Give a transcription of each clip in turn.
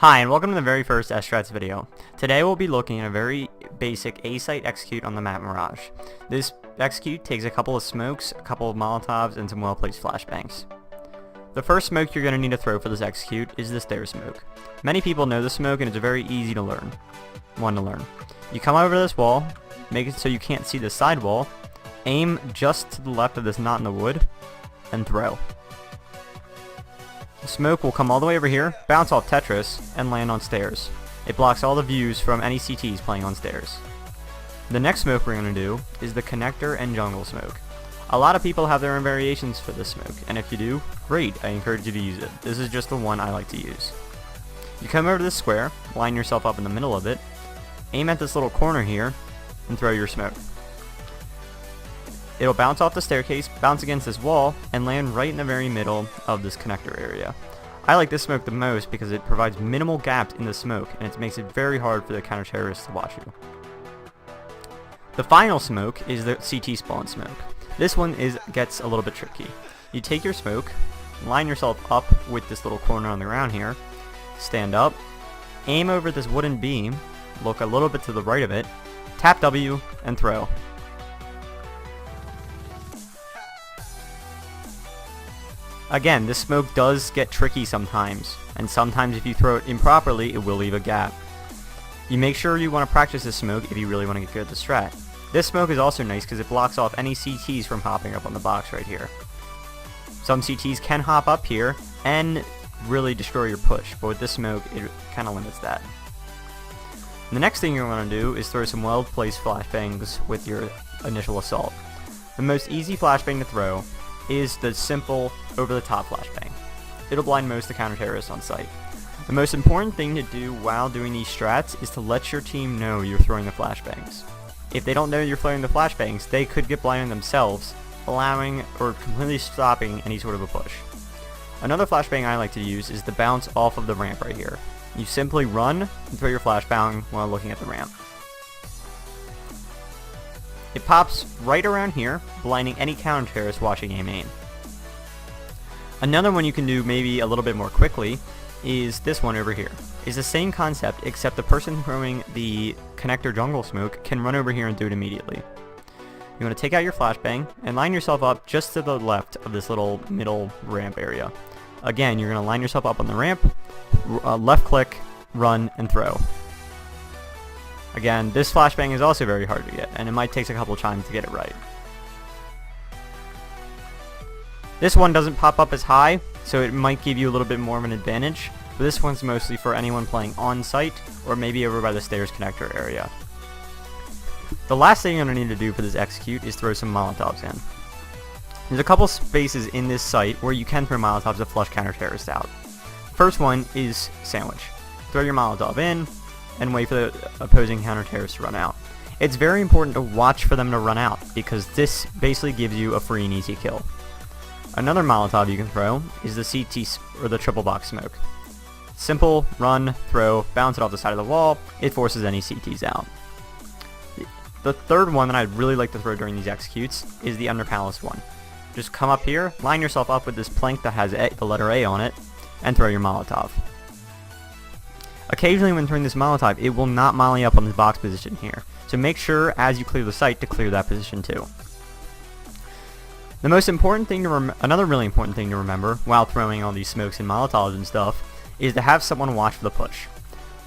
Hi, and welcome to the very first SStrats video. Today we'll be looking at a very basic A-site execute on the map Mirage. This execute takes a couple of smokes, a couple of molotovs, and some well-placed flashbangs. The first smoke you're going to need to throw for this execute is the stair smoke. Many people know the smoke and it's very easy to learn. You come over this wall, make it so you can't see the side wall, aim just to the left of this knot in the wood, and throw. The smoke will come all the way over here, bounce off Tetris, and land on stairs. It blocks all the views from any CTs playing on stairs. The next smoke we're going to do is the connector and jungle smoke. A lot of people have their own variations for this smoke, and if you do, great, I encourage you to use it. This is just the one I like to use. You come over to this square, line yourself up in the middle of it, aim at this little corner here, and throw your smoke. It'll bounce off the staircase, bounce against this wall, and land right in the very middle of this connector area. I like this smoke the most because it provides minimal gaps in the smoke, and it makes it very hard for the counter-terrorists to watch you. The final smoke is the CT spawn smoke. This one gets a little bit tricky. You take your smoke, line yourself up with this little corner on the ground here, stand up, aim over this wooden beam, look a little bit to the right of it, tap W, and throw. Again, this smoke does get tricky sometimes, and sometimes if you throw it improperly, it will leave a gap. You make sure you want to practice this smoke if you really want to get good at the strat. This smoke is also nice because it blocks off any CTs from hopping up on the box right here. Some CTs can hop up here and really destroy your push, but with this smoke, it kind of limits that. The next thing you want to do is throw some well-placed flashbangs with your initial assault. The most easy flashbang to throw is the simple over-the-top flashbang. It'll blind most of the counter-terrorists on site. The most important thing to do while doing these strats is to let your team know you're throwing the flashbangs. If they don't know you're throwing the flashbangs, they could get blinded themselves, allowing or completely stopping any sort of a push. Another flashbang I like to use is the bounce off of the ramp right here. You simply run and throw your flashbang while looking at the ramp. It pops right around here, blinding any counter-terrorist watching A main. Another one you can do maybe a little bit more quickly is this one over here. It's the same concept, except the person throwing the connector jungle smoke can run over here and do it immediately. You want to take out your flashbang and line yourself up just to the left of this little middle ramp area. Again, you're going to line yourself up on the ramp, left click, run, and throw. Again, this flashbang is also very hard to get, and it might take a couple times to get it right. This one doesn't pop up as high, so it might give you a little bit more of an advantage, but this one's mostly for anyone playing on site, or maybe over by the stairs connector area. The last thing you're going to need to do for this execute is throw some molotovs in. There's a couple spaces in this site where you can throw molotovs to flush counter-terrorists out. First one is sandwich. Throw your molotov in, and wait for the opposing counter-terrorists to run out. It's very important to watch for them to run out, because this basically gives you a free and easy kill. Another molotov you can throw is the CT or the triple box smoke. Simple, run, throw, bounce it off the side of the wall, it forces any CTs out. The third one that I'd really like to throw during these executes is the under palace one. Just come up here, line yourself up with this plank that has the letter A on it, and throw your molotov. Occasionally when throwing this molotov, it will not molly up on the box position here, so make sure as you clear the site to clear that position too. The most important thing another really important thing to remember while throwing all these smokes and molotovs and stuff is to have someone watch for the push.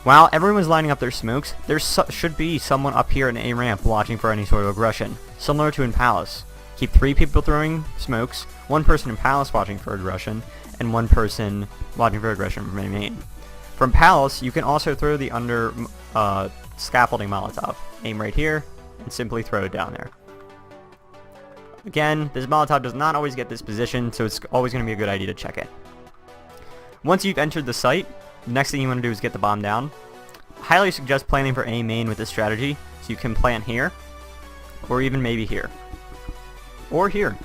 While everyone's lining up their smokes, there should be someone up here in A ramp watching for any sort of aggression, similar to in Palace. Keep 3 people throwing smokes, 1 person in Palace watching for aggression, and 1 person watching for aggression from A main. From Palace, you can also throw the under scaffolding molotov. Aim right here, and simply throw it down there. Again, this molotov does not always get this position, so it's always going to be a good idea to check it. Once you've entered the site, the next thing you want to do is get the bomb down. I highly suggest planning for A main with this strategy, so you can plant here, or even maybe here, or here.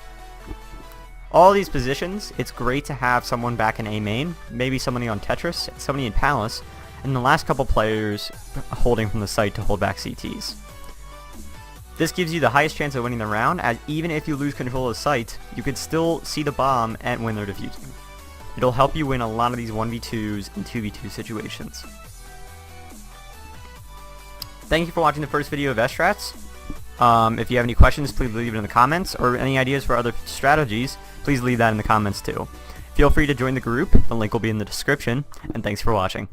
All these positions, it's great to have someone back in A main, maybe somebody on Tetris, somebody in Palace, and the last couple players holding from the site to hold back CTs. This gives you the highest chance of winning the round, as even if you lose control of the site, you could still see the bomb and win their defusing. It'll help you win a lot of these 1v2s and 2v2 situations. Thank you for watching the first video of SStrats. If you have any questions, please leave it in the comments, or any ideas for other strategies, please leave that in the comments too. Feel free to join the group, the link will be in the description, and thanks for watching.